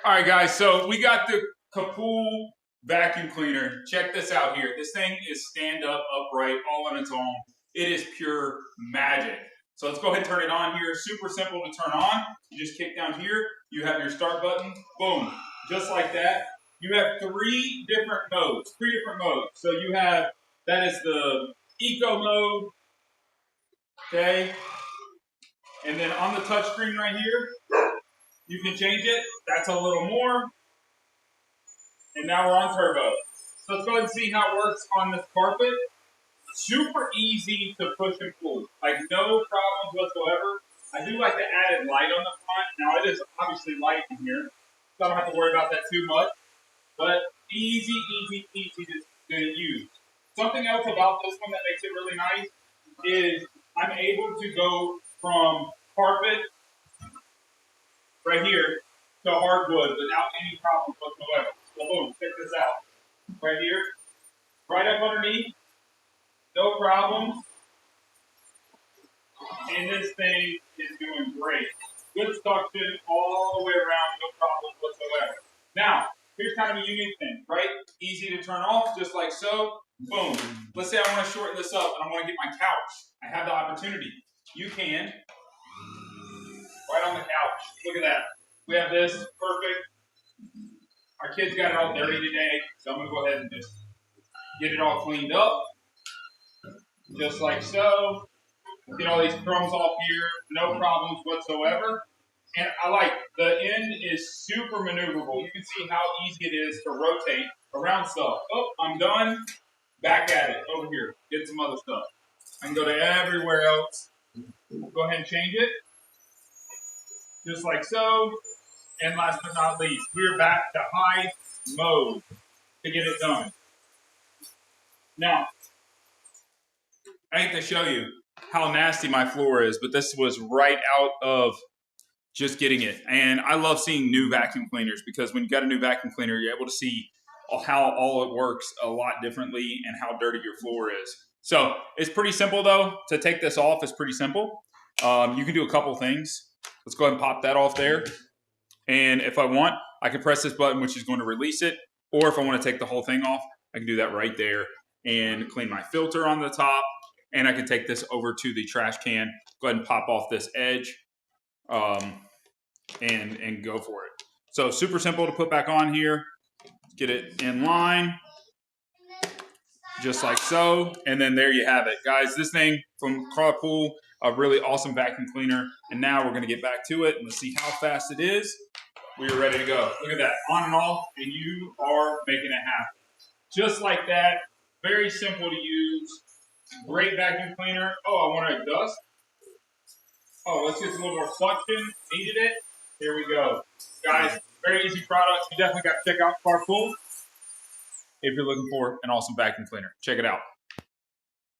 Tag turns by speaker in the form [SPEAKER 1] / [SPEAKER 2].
[SPEAKER 1] All right, guys, so we got the Klarpul vacuum cleaner. Check this out here. This thing is stand up, upright, all on its own. It is pure magic. So let's go ahead and turn it on here. Super simple to turn on. You just kick down here. You have your start button. Boom. Just like that. You have three different modes. So you have, that is the eco mode. Okay. And then on the touch screen right here, you can change it. That's a little more. And now we're on turbo. So let's go ahead and see how it works on this carpet. Super easy to push and pull. Like no problems whatsoever. I do like the added light on the front. Now it is obviously light in here, so I don't have to worry about that too much. But easy to use. Something else about this one that makes it really nice is I'm able to go from carpet right here to hardwood without any problems whatsoever. So boom, check this out. Right here, right up underneath, no problems. And this thing is doing great. Good suction all the way around, no problems whatsoever. Now, here's kind of a unique thing, right? Easy to turn off, just like so. Boom. Let's say I want to shorten this up and I want to get my couch. I have the opportunity. You can. Right on the couch. Look at that. We have this. Perfect. Our kids got it all dirty today, so I'm going to go ahead and just get it all cleaned up. Just like so. Get all these crumbs off here. No problems whatsoever. And I like the end is super maneuverable. You can see how easy it is to rotate around stuff. Oh, I'm done. Back at it. Over here. Get some other stuff. I can go to everywhere else. Go ahead and change it. Just like so. And last but not least, we're back to high mode to get it done. Now, I hate to show you how nasty my floor is, but this was right out of just getting it. And I love seeing new vacuum cleaners because when you got a new vacuum cleaner, you're able to see how all it works a lot differently and how dirty your floor is. So it's pretty simple though. To take this off is pretty simple. You can do a couple things. Let's go ahead and pop that off there. And if I want, I can press this button, which is going to release it. Or if I want to take the whole thing off, I can do that right there and clean my filter on the top. And I can take this over to the trash can. Go ahead and pop off this edge. And go for it. So super simple to put back on here. Get it in line, just like so. And then there you have it. Guys, this thing from Klarpul, a really awesome vacuum cleaner. And now we're going to get back to it and let's see how fast it is. We are ready to go. Look at that, on and off, and you are making it happen. Just like that, very simple to use. Great vacuum cleaner. Oh, I want to dust. Oh, let's get a little more suction. Needed it. Here we go. Guys, very easy product. You definitely got to check out Klarpul if you're looking for an awesome vacuum cleaner. Check it out.